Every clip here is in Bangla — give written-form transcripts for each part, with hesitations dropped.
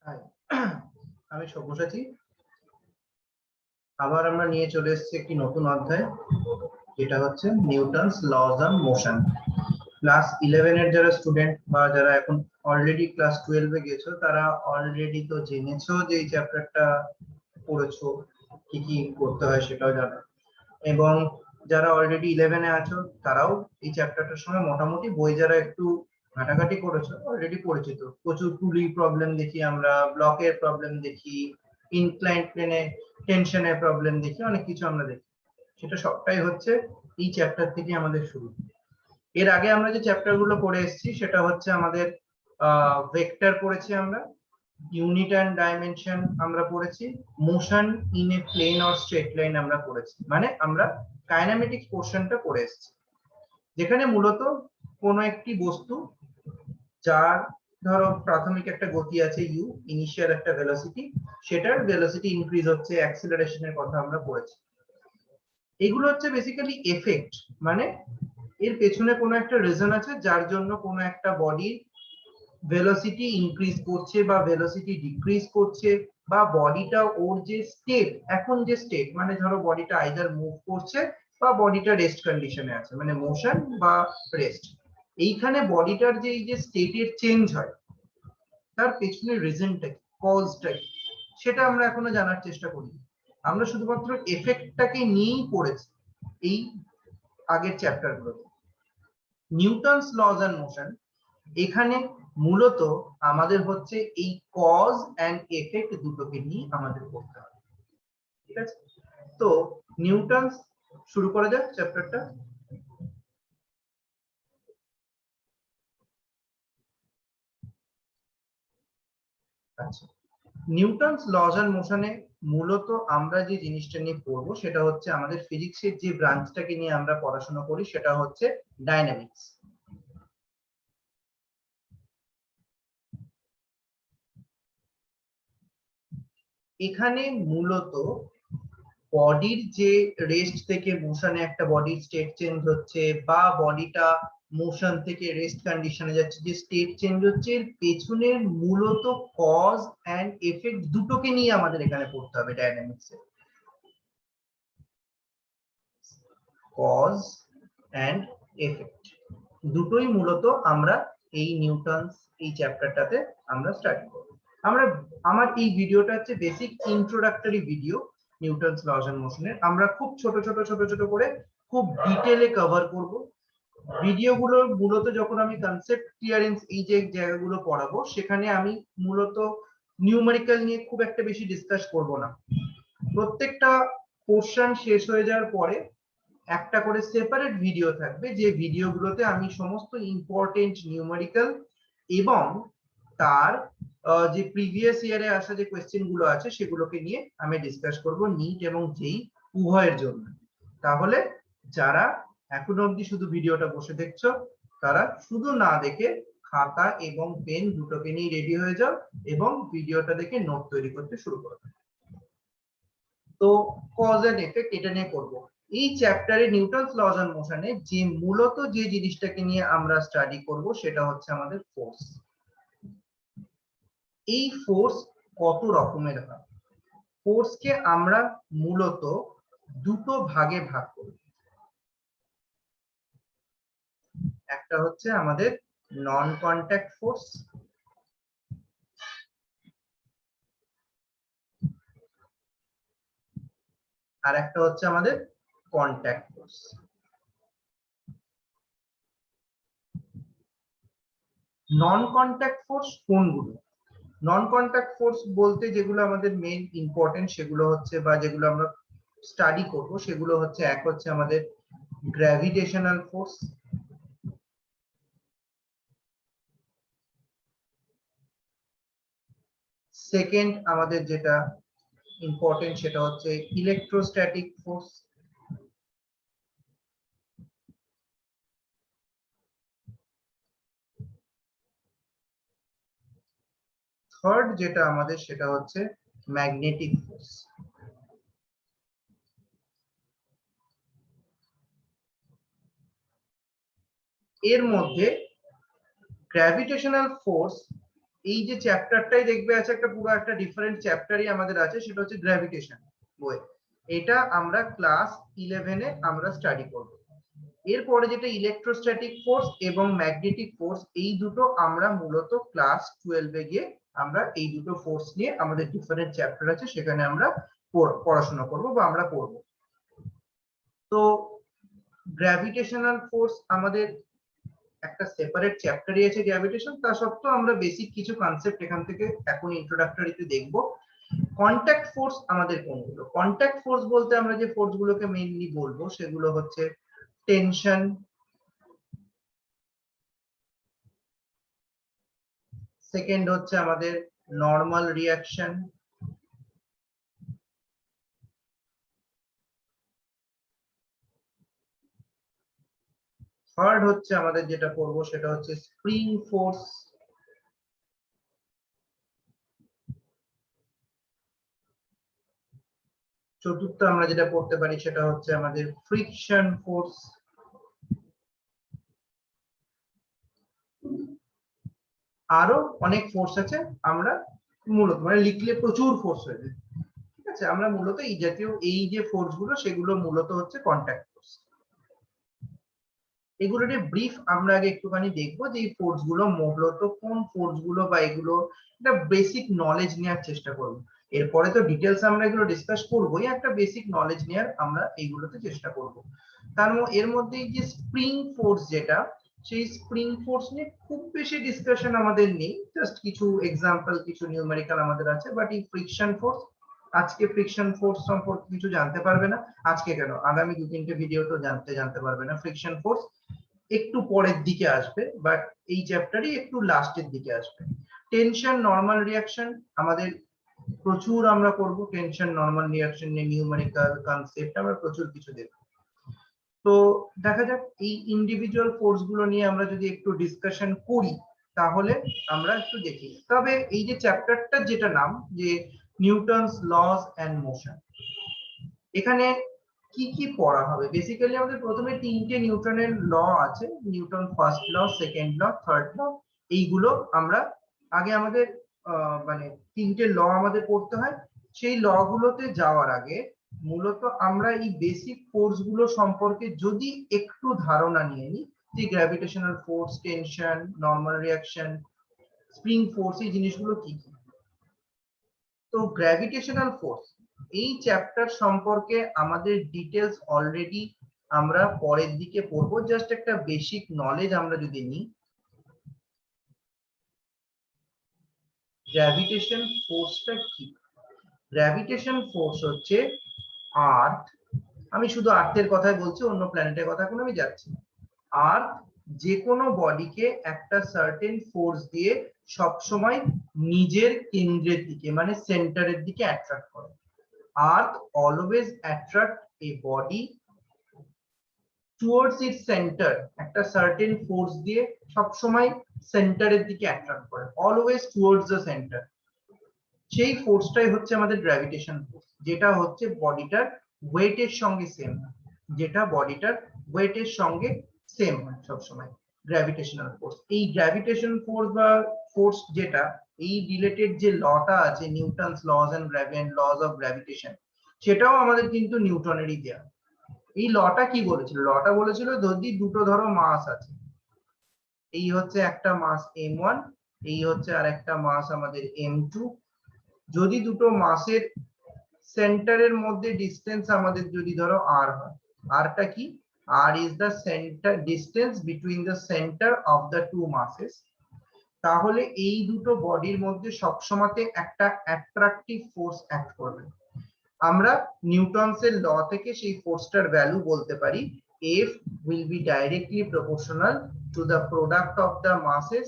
হাই, আমি সব্যসাচী। আবার আমরা নিয়ে চলে এসেছি একটি নতুন অধ্যায়, যেটা হচ্ছে Newton's laws on motion. Class 11 এর যারা স্টুডেন্ট বা যারা এখন অলরেডি ক্লাস 12 এ গেছো, তারা অলরেডি তো জেনেছো যে এই চ্যাপ্টারটা পড়েছো, কি কি করতে হয় সেটাও জানো। এবং যারা অলরেডি 11 এ আছো, তারাও এই চ্যাপ্টারটার সঙ্গে মোটামুটি বই যারা একটু ঘাটাঘাটি করেছো অলরেডি পরিচিত। প্রচুর পুলি প্রবলেম দেখি আমরা, ব্লকের প্রবলেম দেখি, ইনক্লাইন্ড প্লেনে টেনশনের প্রবলেম দেখি, অনেক কিছু আমরা দেখি। সেটা সবটাই হচ্ছে এই চ্যাপ্টার থেকে আমাদের শুরু। এর আগে আমরা যে চ্যাপ্টার গুলো পড়ে এসেছি সেটা হচ্ছে আমাদের ভেক্টর পড়েছি আমরা, ইউনিট অ্যান্ড ডাইমেনশন আমরা পড়েছি, motion in a plane or straight line আমরা পড়েছি। মানে আমরা কাইনেমেটিক্স পোর্শনটা পড়ে এসেছি, যেখানে মূলত কোন একটি বস্তু যার ধরো প্রাথমিক একটা গতি আছে ইউ, ইনিশিয়াল একটা ভেলোসিটি, সেটার ভেলোসিটি ইনক্রিজ হচ্ছে, অ্যাক্সিলারেশনের কথা আমরা পড়েছি। এগুলো হচ্ছে বেসিক্যালি এফেক্ট, মানে এর পেছনে কোনো একটা রিজন আছে যার জন্য কোনো একটা বডির ভেলোসিটি ইনক্রিজ করছে বা ভেলোসিটি ডিক্রিজ করছে, বা বডিটা ওর যে স্টেট, এখন যে স্টেট, মানে ধরো বডিটা আইদার মুভ করছে বা বডিটা রেস্ট কন্ডিশনে আছে, মানে মোশন বা রেস্ট। এইখানে বডিটার যে এই যে স্টেটের চেঞ্জ হয়, তার পেছনের রিজনটা কি, কজটা কি, সেটা আমরা এখনো জানার চেষ্টা করি। আমরা শুধুমাত্র এফেক্টটাকে নিয়েই পড়েছি এই আগের চ্যাপ্টার গুলোতে। নিউটনস লজ অ্যান্ড মোশন, এখানে মূলত আমাদের হচ্ছে এই কজ এন্ড এফেক্ট দুটোকে নিয়ে আমাদের পড়তে হবে। ঠিক আছে, তো নিউটনস শুরু করা যাক চ্যাপ্টারটা। আচ্ছা, নিউটনস লজ অ্যান্ড মোশনে মূলত আমরা যে জিনিসটা নিয়ে পড়বো সেটা হচ্ছে আমাদের ফিজিক্সের যে ব্রাঞ্চটাকে নিয়ে আমরা পড়াশোনা করি, সেটা হচ্ছে ডাইনামিক্স। এখানে মূলত বডির যে রেস্ট থেকে মোশনে একটা বডির স্টেট চেঞ্জ হচ্ছে, বা বডিটা মোশন থেকে রেস্ট কন্ডিশনে যাচ্ছে, যে স্টেট চেঞ্জ হচ্ছে, এর পেছনের মূলত কজ এন্ড এফেক্ট দুটোকে নিয়ে আমাদের এখানে পড়তে হবে ডাইনামিক্সে। কজ এন্ড এফেক্ট দুটোই মূলত আমরা এই নিউটনস এই চ্যাপ্টারটাতে আমরা স্টাডি করব। আমার এই ভিডিওটা হচ্ছে basic introductory video Newton's laws and মোশনের। আমরা খুব ছোট ছোট ছোট ছোট করে খুব ডিটেইলে কভার করব ভিডিওগুলো। মূলত যখন আমি কনসেপ্ট ক্লিয়ারেন্স এই যে জায়গাগুলো পড়াবো, সেখানে আমি মূলত নিউমেরিক্যাল নিয়ে খুব একটা বেশি ডিসকাস করব না। প্রত্যেকটা পোর্শন শেষ হয়ে যাওয়ার পরে একটা করে সেপারেট ভিডিও থাকবে, যে ভিডিওগুলোতে আমি সমস্ত ইম্পর্টেন্ট নিউমেরিক্যাল এবং তার যে প্রিভিয়াস ইয়ারে আসা যে কোয়েশ্চেন গুলো আছে সেগুলোকে নিয়ে আমি ডিসকাস করব, নিট এবং জেই উভয়ের জন্য। তাহলে যারা এখনো অবধি শুধু ভিডিওটা বসে দেখছো, তারা শুধু না দেখে খাতা এবং পেন দুটোকে নিয়ে রেডি হয়ে যাও এবং ভিডিওটা দেখে নোট তৈরি করতে শুরু করো। তো কজ এন্ড এফেক্ট এটা নিয়ে করব এই চ্যাপ্টারে। নিউটনস লজ অন মোশনে যে মূলত যে জিনিসটাকে নিয়ে আমরা স্টাডি করব সেটা হচ্ছে আমাদের ফোর্স। এই ফোর্স কত রকমের হয়? ফোর্সকে আমরা মূলত দুটো ভাগে ভাগ করি। একটা হচ্ছে আমাদের নন কন্ট্যাক্ট ফোর্স, আর একটা হচ্ছে আমাদের contact force. Non contact force কোনগুলো? নন কন্ট্যাক্ট ফোর্স বলতে যেগুলো আমাদের মেইন ইম্পর্টেন্ট সেগুলো হচ্ছে, বা যেগুলো আমরা স্টাডি করব সেগুলো হচ্ছে, এক হচ্ছে আমাদের গ্র্যাভিটেশনাল ফোর্স, সেকেন্ড আমাদের যেটা ইম্পর্টেন্ট সেটা হচ্ছে ইলেকট্রোস্ট্যাটিক ফোর্স, থার্ড যেটা আমাদের সেটা হচ্ছে ম্যাগনেটিক ফোর্স। এর মধ্যে গ্র্যাভিটেশনাল ফোর্স এই যে চ্যাপ্টারটাই দেখবে আছে একটা পুরো একটা ডিফারেন্ট চ্যাপ্টারই আমাদের আছে, সেটা হচ্ছে গ্র্যাভিটেশন বই। এটা আমরা ক্লাস 11 এ আমরা স্টাডি করব। এরপরে যেটা ইলেকট্রোস্ট্যাটিক ফোর্স এবং ম্যাগনেটিক ফোর্স, এই দুটো আমরা মূলত ক্লাস 12 এ গিয়ে আমরা এই দুটো ফোর্স নিয়ে আমাদের ডিফারেন্ট চ্যাপ্টার আছে সেখানে আমরা পড়াশোনা করব বা আমরা পড়ব। তো গ্র্যাভিটেশনাল ফোর্স আমাদের একটা সেপারেট চ্যাপ্টারই আছে গ্র্যাভিটেশন, তা সত্ত্বেও আমরা বেসিক কিছু কনসেপ্ট এখান থেকে এখন ইন্ট্রোডাক্টরিতে দেখব। কন্ট্যাক্ট ফোর্স আমাদের কোনগুলো? কন্ট্যাক্ট ফোর্স বলতে আমরা যে ফোর্স গুলোকে মেইনলি বলবো সেগুলো হচ্ছে টেনশন, সেকেন্ড হচ্ছে আমাদের নর্মাল রিঅ্যাকশন, থার্ড হচ্ছে আমাদের যেটা পড়বো সেটা হচ্ছে স্প্রিং ফোর্স, চতুর্থ আমরা যেটা পড়তে পারি সেটা হচ্ছে আমাদের ফ্রিকশন ফোর্স, আরো অনেক ফোর্স আছে, আমরা মূলত মানে লিখলে প্রচুর ফোর্স হয়ে যায়। ঠিক আছে, আমরা মূলত এই জাতীয় এই যে ফোর্স গুলো সেগুলো মূলত হচ্ছে কন্ট্যাক্ট ফোর্স। এগুলোর ব্রিফ আমরা আগে একটুখানি দেখবো যে এই ফোর্স গুলো মূলত কোন ফোর্স গুলো বা এগুলো একটা বেসিক নলেজ নেওয়ার চেষ্টা করবো। এরপরে তো ডিটেলস আমরা এগুলো ডিসকাস করবোই, একটা বেসিক নলেজ নেওয়ার আমরা এইগুলোতে চেষ্টা করব। এর মধ্যে যে স্প্রিং ফোর্স যেটা, সেই স্প্রিং ফোর্স নিয়ে খুব বেশি ডিসকাশন আমাদের নেই, জাস্ট কিছু এক্সাম্পল কিছু নিউমেরিক্যাল আমাদের আছে। বাট এই ফ্রিকশন ফোর্স, আজকে ফ্রিকশন ফোর্স সম্পর্কে কিছু জানতে পারবে না, আজকে কেন আগামী 2-3টে ভিডিও তো জানতে পারবে না। ফ্রিকশন ফোর্স একটু পরের দিকে আসবে, বাট এই চ্যাপ্টারই একটু লাস্টের দিকে আসবে। টেনশন, নরমাল রিঅ্যাকশন আমাদের প্রচুর আমরা করব, টেনশন নরমাল রিঅ্যাকশন নিয়ে নিউমেরিক্যাল কনসেপ্ট আমরা প্রচুর কিছু দেখব। তো দেখা যাক এই ইন্ডিভিজুয়াল ফোর্স গুলো নিয়ে আমরা যদি একটু ডিসকাশন করি তাহলে আমরা একটু দেখি। তবে এই যে চ্যাপ্টারটা যেটা নাম যে নিউটনস লস এন্ড মোশন, এখানে কি কি পড়া হবে? বেসিক্যালি আমাদের প্রথমে 3টে নিউটনের ল আছে, Newton first law, second law, third law. এইগুলো আমরা আগে আমাদের মানে 3টে ল আমাদের পড়তে হয়। সেই ল গুলোতে যাওয়ার আগে মূলত আমরা এই বেসিক ফোর্স গুলো সম্পর্কে যদি একটু ধারণা নিয়ে নিই, যে gravitational force, tension, normal reaction, spring force, এই জিনিসগুলো কি কি। তো গ্র্যাভিটেশনাল ফোর্স এই চ্যাপ্টার সম্পর্কে আমাদের ডিটেলস অলরেডি আমরা পরের দিকে পড়বো, জাস্ট একটা বেসিক নলেজ আমরা যদি নিই। গ্র্যাভিটেশন ফোর্সটা কি? গ্র্যাভিটেশন ফোর্স হচ্ছে আর্থ, আমি শুধু আর্থের কথাই বলছি, অন্য প্ল্যানেটের কথা এখন আমি যাচ্ছি না। আর্থ যে কোনো বডিকে একটা সার্টেন ফোর্স দিয়ে সবসময় নিজের কেন্দ্রের দিকে মানে সেন্টারের দিকে অ্যাট্রাক্ট করে। Earth always attract a body towards its center, একটা সার্টেন ফোর্স দিয়ে সবসময় সেন্টারের দিকে অ্যাট্রাক্ট করে, অলওয়েজ টুয়ার্ডস দ্য সেন্টার। সেই ফোর্সটাই হচ্ছে আমাদের গ্র্যাভিটেশন ফোর্স, যেটা হচ্ছে বডিটার ওয়েটের সঙ্গে সেম, যেটা বডিটার ওয়েটের সঙ্গে সেম হয় সবসময় গ্র্যাভিটেশনাল ফোর্স। এই গ্র্যাভিটেশন ফোর্স বা ফোর্স যেটা, এই রিলেটেড যে লটা আছে Newton's laws and laws of gravitation, সেটাও আমাদের কিন্তু নিউটনেরই দেয়া। এই লটা কি বলেছিল? লটা বলেছিল যদি দুটো ধরো মাস আছে, এই হচ্ছে একটা মাস m1, এই হচ্ছে আর একটা মাস আমাদের m2, যদি দুটো মাসের সেন্টারের মধ্যে ডিসটেন্স আমাদের যদি ধরো r হয়, rটা কি? r is the center distance between the center of the two masses, তাহলে এই দুটো বডির মধ্যে সবসময়তে একটা অ্যাট্রাকটিভ ফোর্স অ্যাক্ট করবে। আমরা নিউটনস এর ল থেকে সেই ফোর্সটার ভ্যালু বলতে পারি F will be directly proportional to the product of the masses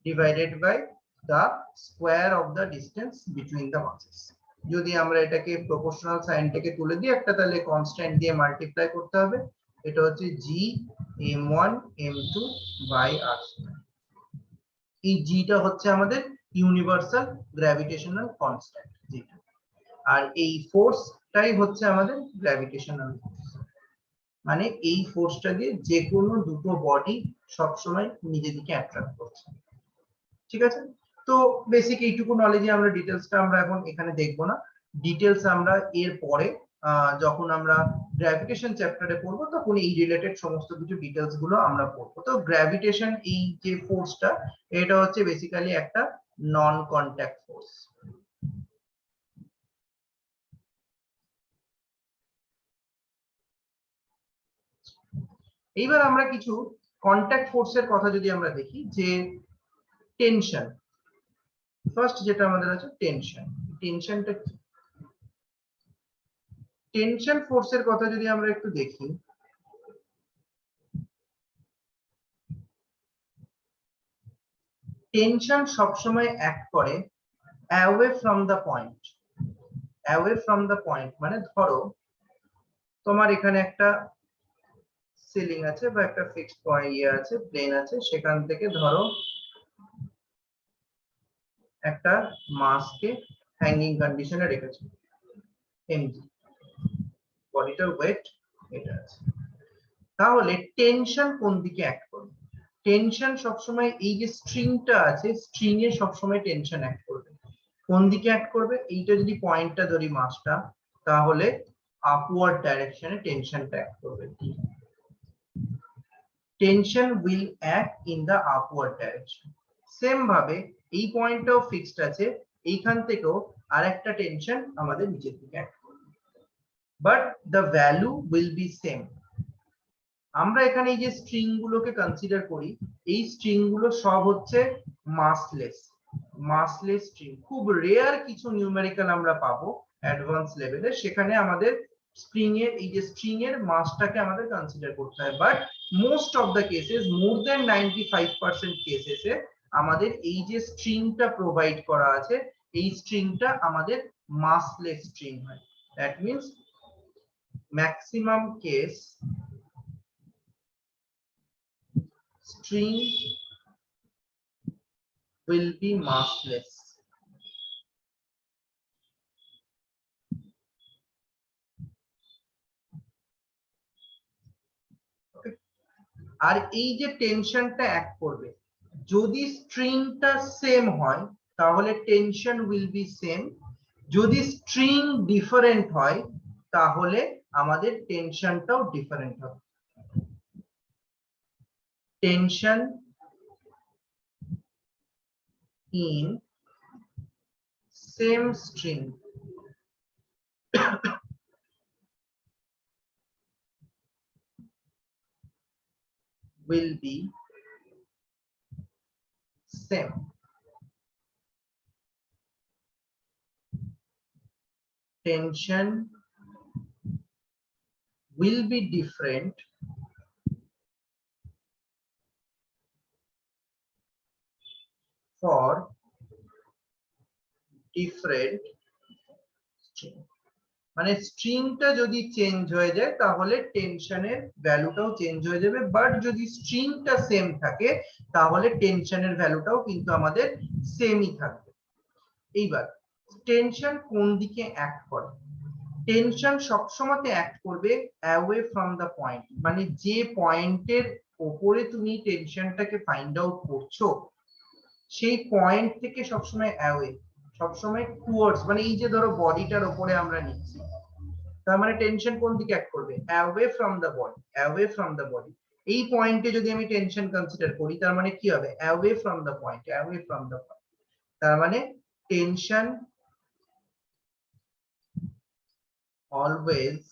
divided by the square of the distance between the masses। যদি আমরা এটাকে প্রপোর্শনাল সাইনটাকে তুলে দিই একটা, তাহলে কনস্ট্যান্ট দিয়ে মাল্টিপ্লাই করতে হবে, এটা হচ্ছে g m1 m2 by r²। এই g টা হচ্ছে আমাদের ইউনিভার্সাল গ্র্যাভিটেশনাল কনস্ট্যান্ট যেটা, আর এই ফোর্সটাই হচ্ছে আমাদের গ্র্যাভিটেশনাল ফোর্স। মানে এই ফোর্সটা দিয়ে যে কোনো দুটো বডি সবসময় নিজের দিকে অ্যাট্রাক্ট করছে। ঠিক আছে, তো বেসিক এইটুকু নলেজে আমরা ডিটেলসটা আমরা এখন এখানে দেখবো না, ডিটেলস আমরা এর পরে যখন আমরা গ্র্যাভিটেশন চ্যাপ্টারে পড়বো তখন এই রিলেটেড সমস্ত কিছু ডিটেলস গুলো আমরা পড়বো। তো গ্র্যাভিটেশন এই যে ফোর্সটা, এটা হচ্ছে বেসিক্যালি একটা নন কন্ট্যাক্ট ফোর্স। এইবার আমরা কিছু কন্ট্যাক্ট ফোর্সের কথা যদি আমরা দেখি, যে টেনশন, ফার্স্ট যেটা আমাদের আছে টেনশন। টেনশনটা কি? টেনশন ফোর্সের কথা যদি আমরা একটু দেখি, টেনশন সবসময় অ্যাক্ট করে away from the point. Away from the point মানে ধরো তোমার এখানে একটা সিলিং আছে বা একটা ফিক্সড পয়েন্ট আছে, প্লেন আছে, সেখান থেকে ধরো একটা মাসকে হ্যাঙ্গিং কন্ডিশনে রেখেছো mg, বডিটার ওয়েট এটা আছে। তাহলে টেনশন কোন দিকে অ্যাক্ট করবে? টেনশন সবসময় এই যে স্ট্রিংটা আছে, স্ট্রিং এ সবসময় টেনশন অ্যাক্ট করবে। কোন দিকে অ্যাক্ট করবে? এইটা যদি পয়েন্টটা ধরি মাসটা, তাহলে আপওয়ার্ড ডাইরেকশনে টেনশনটা অ্যাক্ট করবে। Tension will act in the upward direction. Same ভাবে এই পয়েন্টটাও ফিক্সড আছে, এইখান থেকেও আরেকটা টেনশন আমাদের নিচের দিকে অ্যাক্ট করবে, but the value will be same. আমরা এখানে এই যে স্ট্রিং গুলোকে কনসিডার করি, এই স্ট্রিং গুলো সব হচ্ছে মাসলেস। মাসলেস স্ট্রিং, খুব রেয়ার কিছু নিউমেরিক্যাল আমরা পাবো অ্যাডভান্স লেভেলে, সেখানে আমাদের স্প্রিং এর এই যে স্ট্রিং এর মাসটাকে আমাদের কনসিডার করতে হয়। But most of the cases, more than 95% কেসেসে আমাদের এই যে স্ট্রিংটা প্রোভাইড করা আছে, এই স্ট্রিংটা আমাদের মাসলেস স্ট্রিং হয়। That means maximum case string will be massless. আর এই যে টেনশনটা অ্যাক্ট করবে, যদি স্ট্রিংটা সেম হয় তাহলে টেনশন উইল বি সেম, যদি স্ট্রিং ডিফারেন্ট হয় তাহলে আমাদের টেনশনটাও ডিফারেন্ট হবে। Tension in same string will be same. Tension will be different for different string. মানে স্ট্রিংটা যদি চেঞ্জ হয়ে যায় তাহলে টেনশনের ভ্যালুটাও চেঞ্জ হয়ে যাবে, বাট যদি স্ট্রিংটা সেম থাকে তাহলে টেনশনের ভ্যালুটাও কিন্তু আমাদের সেমই থাকবে। এইবার টেনশন কোন দিকে অ্যাক্ট করে? টেনশন সবসময় অ্যাক্ট করবে অ্যাওয়ে ফ্রম দ্য পয়েন্ট, মানে যে পয়েন্টের উপরে তুমি টেনশনটাকে ফাইন্ড আউট করছো সেই পয়েন্ট থেকে সবসময় অ্যাওয়ে, সবসময় টুয়ার্ডস, মানে এই যে ধরো বডিটার উপরে আমরা নিচ্ছি, তার মানে টেনশন কোন দিকে অ্যাক্ট করবে? Away from the body, away from the body. এই পয়েন্টে যদি আমি টেনশন কনসিডার করি তার মানে কি হবে? Away from the point, away from the point. তার মানে tension always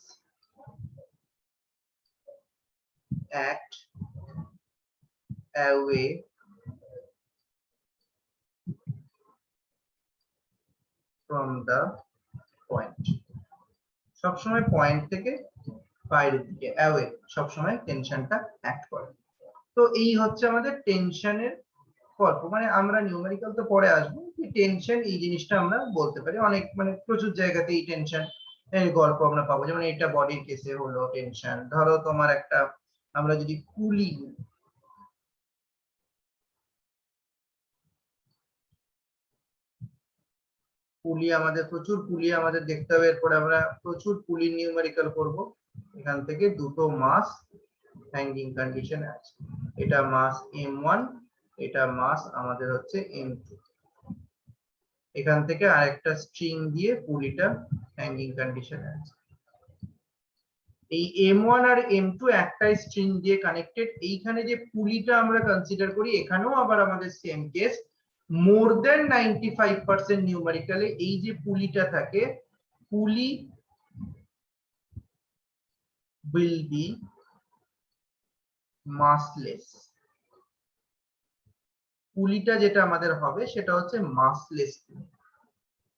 act away from the point, সবসময় পয়েন্ট থেকে বাইরের দিকে অ্যাওয়ে সবসময় টেনশনটা অ্যাক্ট করে। তো এই হচ্ছে আমাদের টেনশনের গল্প। মানে আমরা নিউমেরিক্যাল তো পরে আসবো, যে টেনশন এই জিনিসটা আমরা বলতে পারি অনেক, মানে প্রচুর জায়গাতে এই টেনশন এর গল্প আমরা পাবো। যেমন এটা বডির কেসে হলো টেনশন, ধরো তোমার একটা, আমরা যদি পুলি, পুলি আমাদের প্রচুর পুলি আমাদের দেখতে হবে, এরপরে আমরা প্রচুর পুলি নিউমেরিক্যাল করব। এখান থেকে দুটো মাস হ্যাঙ্গিং কন্ডিশনে আছে, এটা মাস m1, এটা মাস আমাদের হচ্ছে m2। এখান থেকে আরেকটা স্ট্রিং দিয়ে পুলিটা হ্যাঙ্গিং কন্ডিশনে আছে। এই M1 আর M2 একটাই স্ট্রিং দিয়ে কানেক্টেড। এইখানে যে পুলিটা আমরা কনসিডার করি, এখানেও আবার আমাদের সেম কেস, মোর দেন 95% নিউমেরিক্যালে এই যে পুলিটা থাকে, পুলি will be massless। পুলিটা যেটা আমাদের হবে সেটা হচ্ছে মাসলেস।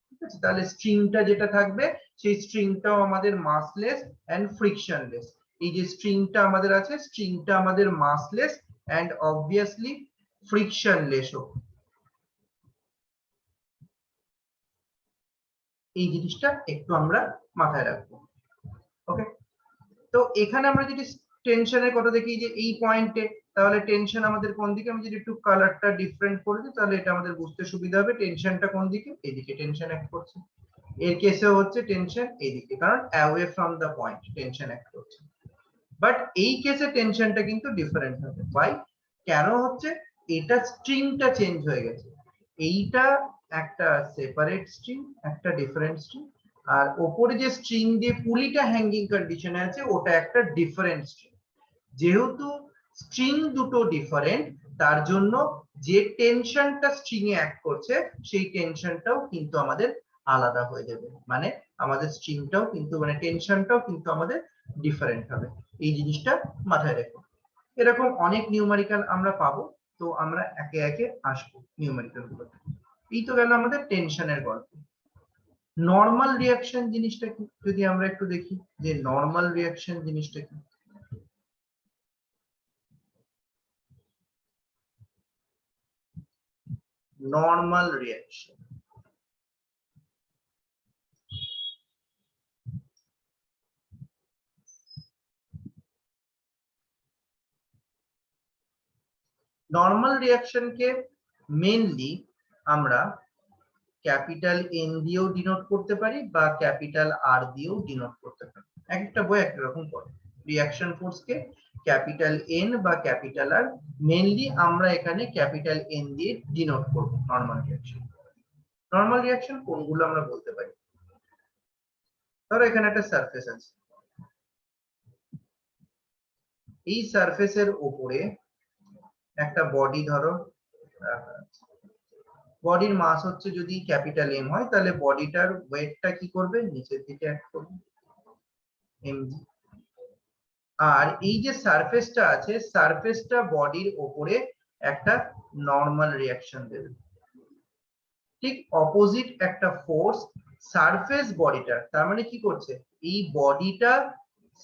ঠিক আছে, তাহলে স্ট্রিংটা যেটা থাকবে সেই স্ট্রিংটাও আমাদের মাসলেস এন্ড ফ্রিকশনলেস। এই যে স্ট্রিংটা আমাদের আছে, স্ট্রিংটা আমাদের মাসলেস এন্ড অবভিয়াসলি ফ্রিকশনলেসও। এই জিনিসটা একটু আমরা মাথায় রাখবো। ওকে, তো এখানে আমরা যদি টেনশনের কথা দেখি যে এই পয়েন্টে, তাহলে টেনশন আমাদের কোন দিকে, আমি যদি একটু কালারটা ডিফারেন্ট করে দিই তাহলে এটা আমাদের বুঝতে সুবিধা হবে। টেনশনটা কোন দিকে, এইদিকে টেনশন অ্যাক্ট করছে। এর কেসেও হচ্ছে টেনশন এইদিকে, কারণ away from the point tension act করছে। বাট এই কেসে টেনশনটা কিন্তু ডিফারেন্ট হবে। বাই? কেন হচ্ছে? এটা স্ট্রিংটা চেঞ্জ হয়ে গেছে, এইটা একটা সেপারেট স্ট্রিং, একটা ডিফারেন্ট স্ট্রিং, আর ওপরে যে স্ট্রিং দিয়ে পুলিটা হ্যাঙ্গিং কন্ডিশনে আছে ওটা একটা ডিফারেন্ট স্ট্রিং। যেহেতু স্ট্রিং দুটো ডিফারেন্ট, তার জন্য যে টেনশনটা স্ট্রিং এ অ্যাক্ট করছে সেই টেনশনটাও কিন্তু আমাদের আলাদা হয়ে যাবে। মানে আমাদের স্ট্রিংটাও কিন্তু, মানে টেনশনটাও কিন্তু আমাদের ডিফারেন্ট হবে। এই জিনিসটা মাথায় রেখো। এরকম অনেক নিউমেরিক্যাল আমরা পাবো, তো আমরা একে একে আসবো নিউমেরিক্যাল গুলোতে। এই তো গেল আমাদের টেনশনের গল্প। নর্মাল রিঅ্যাকশন জিনিসটা কি যদি আমরা একটু দেখি, যে নর্মাল রিঅ্যাকশন জিনিসটা কি। নর্মাল রিঅ্যাকশন, নর্মাল রিঅ্যাকশনকে মেইনলি আমরা ক্যাপিটাল এন দিয়েও ডিনোট করতে পারি বা ক্যাপিটাল আর দিয়েও ডিনোট করতে পারি। একটা বই একটা রকম করে। রিঅ্যাকশন ফোর্সকে ক্যাপিটাল এন বা ক্যাপিটাল আর, মেইনলি আমরা এখানে ক্যাপিটাল এন দিয়ে ডিনোট করব নর্মাল রিঅ্যাকশন। নর্মাল রিঅ্যাকশন কোনগুলো আমরা বলতে পারি? ধরো এখানে একটা সারফেস আছে, এই সারফেসের উপরে একটা বডি ধরো, বডির মাস হচ্ছে যদি ক্যাপিটাল এম হয় তাহলে বডিটার ওয়েটটা কি করবে, নিচের দিকে অ্যাক্ট করবে এমজি। আর এই যে সারফেসটা আছে, সারফেসটা বডির উপরে একটা নর্মাল রিঅ্যাকশন দেবে। ঠিক অপোজিট একটা ফোর্স সারফেস বডিটার, তার মানে কি করছে, এই বডিটা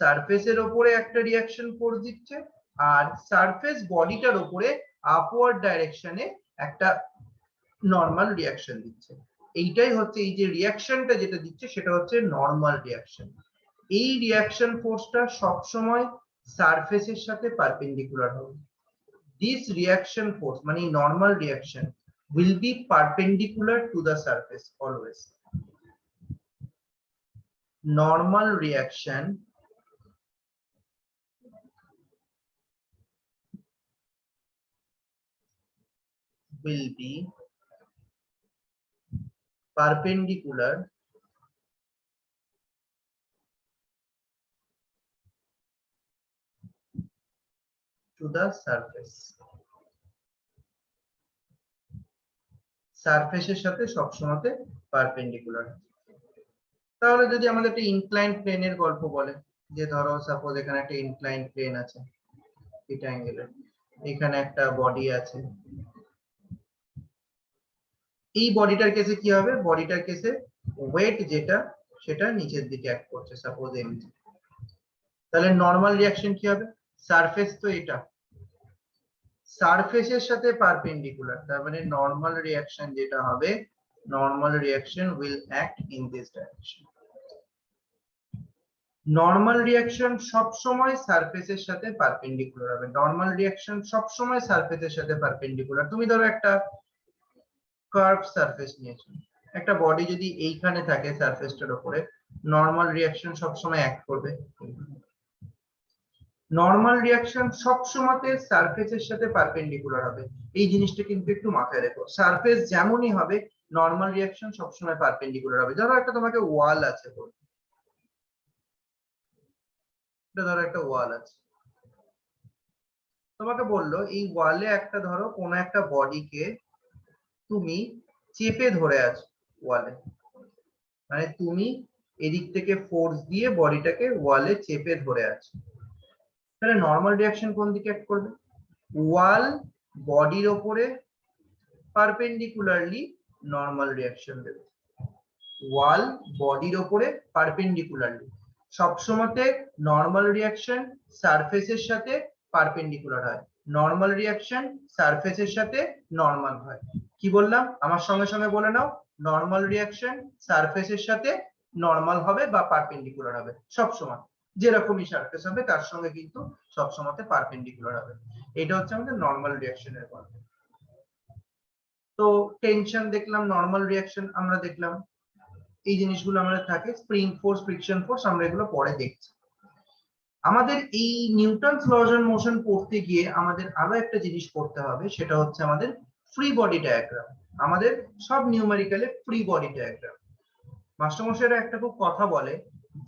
সারফেসের উপরে একটা রিঅ্যাকশন ফোর্স দিচ্ছে, আর সারফেস বডিটার উপরে আপওয়ার্ড ডাইরেকশনে একটা নর্মাল রিঅ্যাকশন দিচ্ছে। এইটাই হচ্ছে, এই যে রিঅ্যাকশনটা যেটা দিচ্ছে সেটা হচ্ছে নর্মাল রিঅ্যাকশন। এই রিঅ্যাকশন ফোর্সটা সবসময় সারফেসের সাথে পারপেন্ডিকুলার হবে। দিস রিঅ্যাকশন ফোর্স মানে normal reaction will be perpendicular to the surface always. Normal reaction will be perpendicular to the surface. সারফেসের সাথে সবসময় পারপেন্ডিকুলার। তাহলে যদি আমাদের একটা ইনক্লাইন্ড প্লেনের গল্প বলে, যে ধরো সাপোজ এখানে একটা ইনক্লাইন্ড প্লেন আছে থিটা অ্যাঙ্গেলের, এখানে একটা বডি আছে, এই বডিটার কেসে কি হবে, বডিটার কেসে ওয়েট যেটা সেটা নিচের দিকে অ্যাক্ট করছে সাপোজ এমজি। তাহলে নর্মাল রিঅ্যাকশন কি হবে, সারফেস তো এটা সারফেসের সাথে পারপেন্ডিকুলার, তার মানে নর্মাল রিঅ্যাকশন যেটা হবে, normal reaction will act in this direction. Normal reaction সব সময় সারফেসের সাথে পারপেন্ডিকুলার হবে। নর্মাল রিঅ্যাকশন সব সময় সারফেসের সাথে পারপেন্ডিকুলার। তুমি ধরো একটা কার্ভ সারফেস নিয়েছো, একটা বডি যদি এইখানে থাকে সারফেসটার উপরে, নর্মাল রিঅ্যাকশন সব সময় অ্যাক্ট করবে। নর্মাল রিয়াকশন সবসময় সারফেসের সাথে পারপেন্ডিকুলার হবে, এই জিনিসটা কিন্তু একটু মাথায় রেখো। সারফেস যেমনই হবে নর্মাল রিয়াকশন সবসময় পারপেন্ডিকুলার হবে। ধরো একটা তোমাকে ওয়াল আছে, ধরো একটা ওয়াল আছে, তোমাকে বললো এই ওয়ালে একটা ধরো কোনো একটা বডিকে তুমি চেপে ধরে আছো ওয়ালে, মানে তুমি এদিক থেকে ফোর্স দিয়ে বডিটাকে ওয়ালে চেপে ধরে আছো, তাহলে নর্মাল রিয়াকশন কোন দিকে অ্যাক্ট করবে? ওয়াল বডির ওপরে পারপেন্ডিকুলারলি নর্মাল রিয়াকশন দেবে। ওয়াল বডির ওপরে পারপেন্ডিকুলারলি, সবসময় নর্মাল রিয়াকশন সারফেসের সাথে পারপেন্ডিকুলার হয়, নর্মাল রিয়াকশন সারফেসের সাথে নর্মাল হয়। কি বললাম আমার সঙ্গে সঙ্গে বলে নাও, নর্মাল রিয়াকশন সারফেসের সাথে নর্মাল হবে বা পারপেন্ডিকুলার হবে সবসময়, যেরকমই সারফেস হবে তার সঙ্গে কিন্তু সবসময় পারপেন্ডিকুলার হবে। এটা হচ্ছে আমাদের নর্মাল রিয়াকশনের কথা। তো টেনশন দেখলাম, নর্মাল রিয়াকশন আমরা দেখলাম, এই জিনিসগুলো আমাদের থাকে। স্প্রিং ফোর্স, ফ্রিকশন ফোর্স আমরা এগুলো পরে দেখছি। আমাদের এই নিউটনস লজ অফ মোশন পড়তে গিয়ে আমাদের আরো একটা জিনিস পড়তে হবে, সেটা হচ্ছে আমাদের ফ্রি বডি ডায়াগ্রাম। আমাদের সব নিউমেরিক্যালে ফ্রি বডি ডায়াগ্রাম। মাস্টারমশাইরা একটা খুব কথা বলে,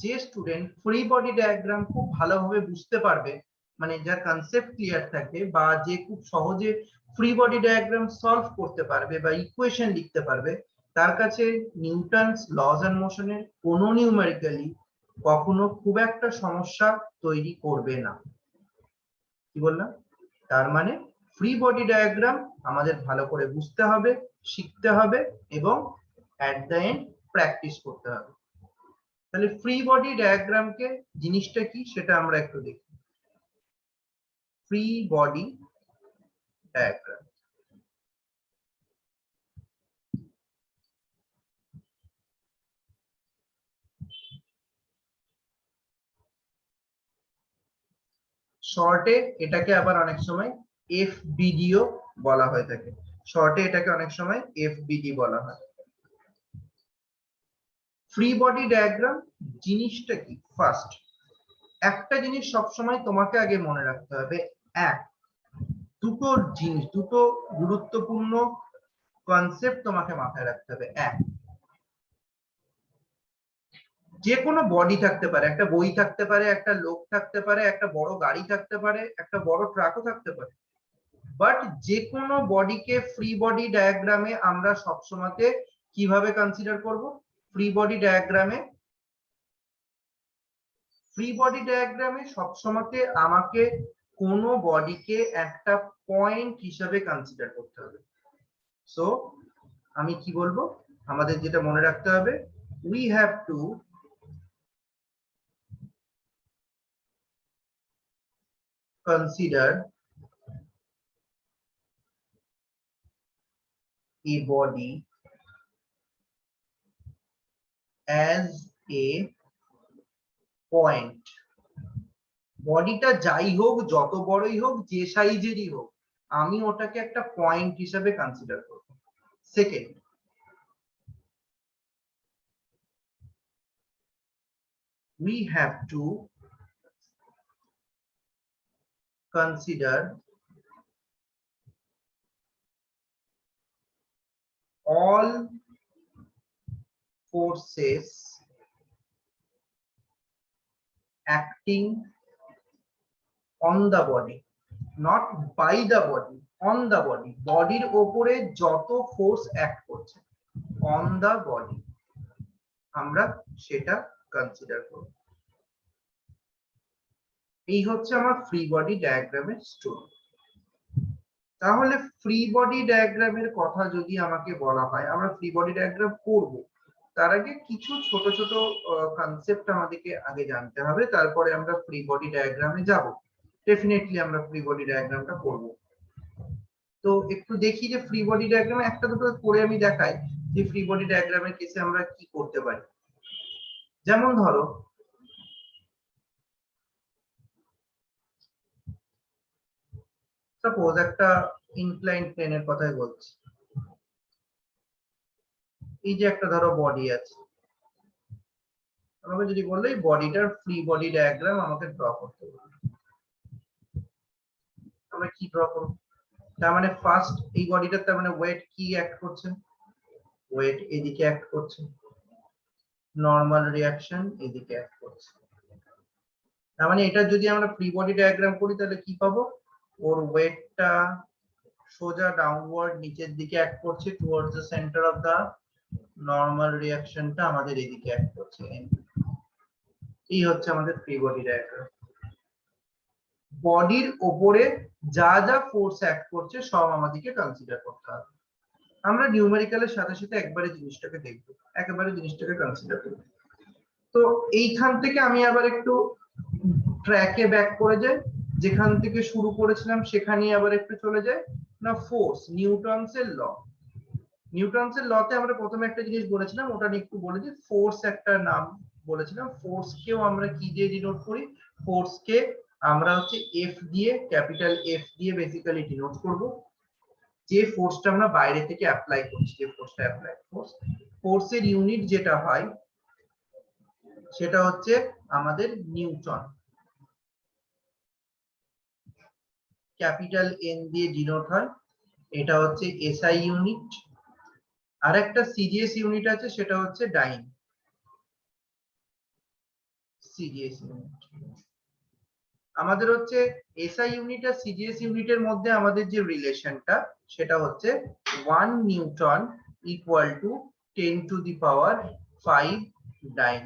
যে স্টুডেন্ট ফ্রি বডি ডায়াগ্রাম খুব ভালোভাবে বুঝতে পারবে, মানে যার কনসেপ্ট ক্লিয়ার থাকে বা যে খুব সহজে ফ্রি বডি ডায়াগ্রাম সলভ করতে পারবে বা ইকুয়েশন লিখতে পারবে, তার কাছে নিউটনস লজ অ্যান্ড মোশনের কোনো নিউমেরিক্যালি কখনো খুব একটা সমস্যা তৈরি করবে না। কি বললাম? তার মানে ফ্রি বডি ডায়াগ্রাম আমাদের ভালো করে বুঝতে হবে, শিখতে হবে এবং এট দ্য এন্ড প্র্যাকটিস করতে হবে। তাহলে ফ্রি বডি ডায়াগ্রামকে জিনিসটা কি সেটা আমরা একটু দেখি। ফ্রি বডি ডায়াগ্রাম, শর্টে এটাকে আবার অনেক সময় এফবিডিও বলা হয়ে থাকে। শর্টে এটাকে অনেক সময় এফবিডি বলা হয়। ফ্রি বডি ডায়াগ্রাম জিনিসটা কি? ফার্স্ট একটা জিনিস সবসময় তোমাকে আগে মনে রাখতে হবে, দুটো জিনিস, দুটো গুরুত্বপূর্ণ কনসেপ্ট তোমাকে মাথায় রাখতে হবে। যে কোনো বডি থাকতে পারে, একটা বই থাকতে পারে, একটা লোক থাকতে পারে, একটা বড় গাড়ি থাকতে পারে, একটা বড় ট্রাকও থাকতে পারে, বাট যে কোনো বডিকে ফ্রি বডি ডায়াগ্রামে আমরা সবসময় কিভাবে কনসিডার করব? ফ্রি বডি ডায়াগ্রামে সবসময় আমাকে কোন বডিকে একটা পয়েন্ট হিসাবে কনসিডার করতে হবে। সো আমি কি বলবো, আমাদের যেটা মনে রাখতে হবে, we have to consider a body as a point. বডিটা যাই হোক, যত বড়ই হোক, যে সাইজেরই হোক, আমি ওটাকে একটা পয়েন্ট হিসাবে কনসিডার করব। Second, we have to consider all forces acting on the body, not by the body, on the body. বডির উপরে যত ফোর্স অ্যাক্ট করছে on the body, আমরা সেটা কনসিডার করব। এই হচ্ছে আমার ফ্রি বডি ডায়াগ্রামের স্টোরি। তাহলে ফ্রি বডি ডায়াগ্রামের কথা যদি আমাকে বলা হয়, আমরা ফ্রি বডি ডায়াগ্রাম করব, তার আগে কিছু ছোট ছোট কনসেপ্ট আমাদেরকে আগে জানতে হবে, তারপরে আমরা ফ্রি বডি ডায়াগ্রামে যাব। ডেফিনেটলি আমরা ফ্রি বডি ডায়াগ্রামটা করব। তো একটু দেখি যে ফ্রি বডি ডায়াগ্রামে একটা দুটো করে আমি দেখাই যে ফ্রি বডি ডায়াগ্রামের কেসে আমরা কি করতে পারি। যেমন ধরো সাপোজ একটা ইনক্লাইন্ড প্লেনের কথাই বলছি। এই যে একটা ধরো বডি আছে, আমাকে যদি বললো এই বডিটার ফ্রি বডি ডায়াগ্রাম আমাকে ড্র করতে বলবে, আমরা কি ড্র করব? তার মানে ফার্স্ট এই বডিটার তার মানে ওয়েট কি অ্যাক্ট করছে, ওয়েট এদিকে অ্যাক্ট করছে, নরমাল রিঅ্যাকশন এদিকে অ্যাক্ট করছে। তার মানে এটা যদি আমরা ফ্রি বডি ডায়াগ্রাম করি তাহলে কি পাবো, ওর ওয়েটটা সোজা ডাউনওয়ার্ড নিচের দিকে অ্যাক্ট করছে towards the centre of the, normal রিঅ্যাকশনটা আমাদের এদিকে অ্যাক্ট করছে। এই হচ্ছে আমাদের ফ্রি বডি ডায়াগ্রাম। বডির উপরে যা যা ফোর্স অ্যাক্ট করছে সব আমাদেরকে কনসিডার করতে হবে। আমরা নিউমেরিক্যালের সাথে সাথে একবারে জিনিসটাকে দেখব, একেবারে জিনিসটাকে কনসিডার করব। তো এইখান থেকে আমি আবার একটু ট্র্যাকে ব্যাক করে যাই, যেখান থেকে শুরু করেছিলাম সেখানেই আবার একটু চলে যাই না। ফোর্স, নিউটনস এর ল। নিউটনস এর লতে আমরা প্রথমে একটা জিনিস বলেছিলাম, ওটা নিয়ে একটু বলে দিই। ফোর্স একটা নাম বলেছিলাম, ফোর্স কেও আমরা কি দিয়ে ডিনোট করি, ফোর্স কে আমরা হচ্ছে এফ দিয়ে, ক্যাপিটাল এফ দিয়ে বেসিক্যালি ডিনোট করব। যে ফোর্সটা আমরা বাইরে থেকে অ্যাপ্লাই করছি, যে ফোর্সটা অ্যাপ্লাই ফোর্স, ফোর্সের ইউনিট যেটা হয় সেটা হচ্ছে আমাদের নিউটন, ক্যাপিটাল এন দিয়ে ডিনোট হয়। এটা হচ্ছে এসআই ইউনিট। আর একটা সিজিএস ইউনিট আছে, সেটা হচ্ছে ডাইন, সিজিএস ইউনিট। আমাদের হচ্ছে এসআই ইউনিট আর সিজিএস ইউনিটের মধ্যে আমাদের যে রিলেশনটা সেটা হচ্ছে 1 newton equal to 10 to the power 5 dyne.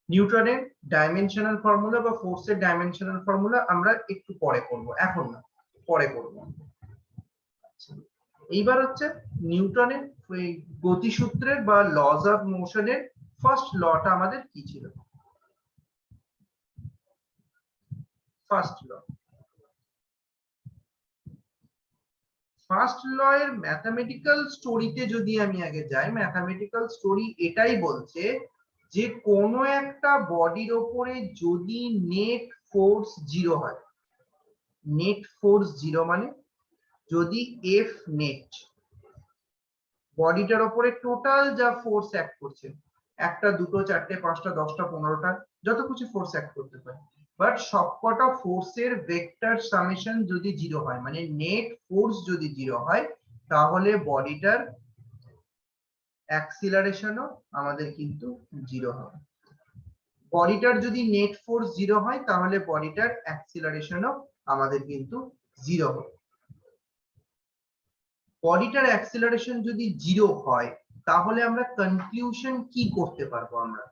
নিউটনের ডাইমেনশনাল ফর্মুলা বা ফোর্সের ডাইমেনশনাল ফর্মুলা আমরা একটু পরে করব, এখন না, পরে করব। এইবার হচ্ছে নিউটনের গতিসূত্রের বা লজ অফ মোশনের ফার্স্ট লটা আমাদের কি ছিল। ফার্স্ট ল, ফার্স্ট ল এর ম্যাথমেটিক্যাল স্টোরিতে যদি আমি আগে যাই, ম্যাথমেটিক্যাল স্টোরি এটাই বলছে যে কোনো একটা বডির ওপরে যদি নেট ফোর্স 0 হয়, নেট ফোর্স 0 মানে যদি এফ নেট, বডিটার ওপরে টোটাল যা ফোর্স অ্যাক্ট করছে, একটা দুটো চারটে পাঁচটা 10টা 15টা যত কিছু ফোর্স অ্যাক্ট করতে পারে, বাট সবকটা ফোর্সের ভেক্টর সামেশন যদি 0 হয়, মানে নেট ফোর্স যদি 0 হয়, তাহলে বডিটার অ্যাক্সিলারেশনও আমাদের কিন্তু 0 হবে। বডিটার যদি নেট ফোর্স 0 হয় তাহলে বডিটার অ্যাক্সিলারেশনও আমাদের কিন্তু 0 হবে। বডিটার অ্যাক্সিলারেশন যদি 0 হয় তাহলে আমরা কনক্লুশন কি করতে পারবো, আমরা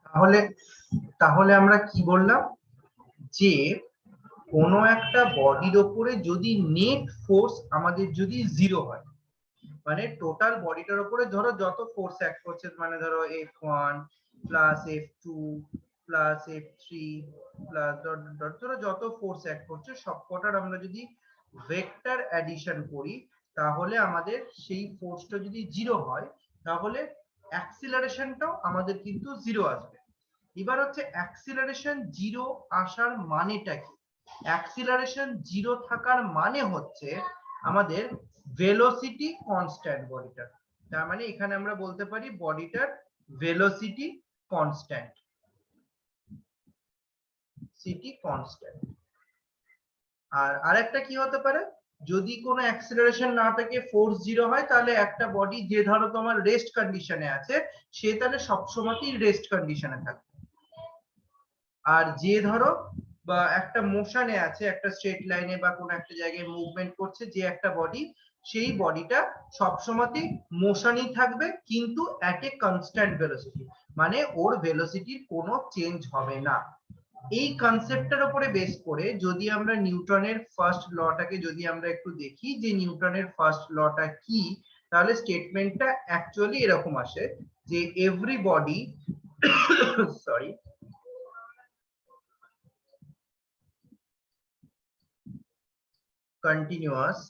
তাহলে তাহলে আমরা কি বললাম যে কোনো একটা বডির ওপরে যদি নেট ফোর্স আমাদের যদি 0 হয়, মানে টোটাল বডিটার উপরে ধরো যত ফোর্স অ্যাক্ট করছে, মানে ধরো F1 plus F2 plus F3 plus ধরো যত ফোর্স অ্যাক্ট করছে সবকটার আমরা যদি ভেক্টর অ্যাডিশন করি, তাহলে আমাদের সেই ফোর্সটা যদি 0 হয় তাহলে অ্যাক্সিলারেশনটাও আমাদের কিন্তু 0 আসবে। এবার হচ্ছে অ্যাক্সিলারেশন 0 আসার মানেটা কি? অ্যাক্সিলারেশন 0 থাকার মানে হচ্ছে আমাদের ভেলোসিটি কনস্ট্যান্ট বডিটার। তার মানে এখানে আমরা বলতে পারি বডিটার ভেলোসিটি কনস্ট্যান্ট, সিটি কনস্ট্যান্ট। আর আরেকটা কি হতে পারে, যদি কোনো অ্যাক্সিলারেশন না থাকে, ফোর্স 0 হয়, তাহলে একটা বডি যে ধরো তোমার রেস্ট কন্ডিশনে আছে সে তাহলে সবসময়ই রেস্ট কন্ডিশনে থাকবে। আর যে ধরো বা একটা মোশনে আছে, একটা স্ট্রেট লাইনে বা কোনো একটা জায়গায় মুভমেন্ট করছে যে একটা বডি, সেই বডিটা সবসময়ই মোশনই থাকবে কিন্তু এট এ কনস্ট্যান্ট ভেলোসিটি, মানে ওর ভেলোসিটির কোনো চেঞ্জ হবে না। এই কনসেপ্টটার উপরে বেস করে যদি আমরা নিউটনের ফার্স্ট লটাকে যদি আমরা একটু দেখি যে নিউটনের ফার্স্ট লটা কি, তাহলে স্টেটমেন্টটা অ্যাকচুয়ালি এরকম আসে যে every body sorry continuous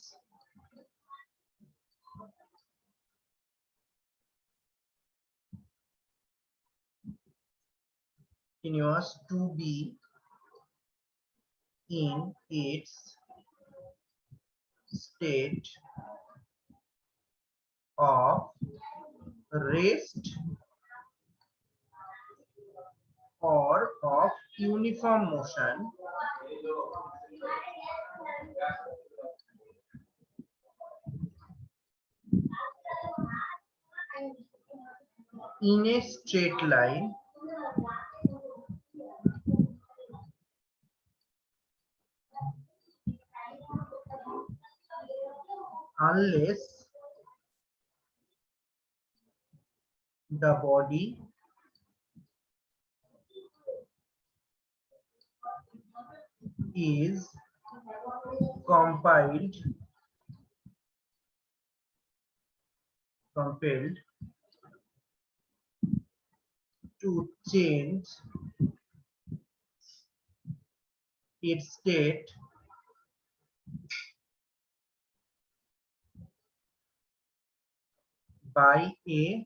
to be in its state of rest or of uniform motion in a straight line unless the body is compelled to change its state by a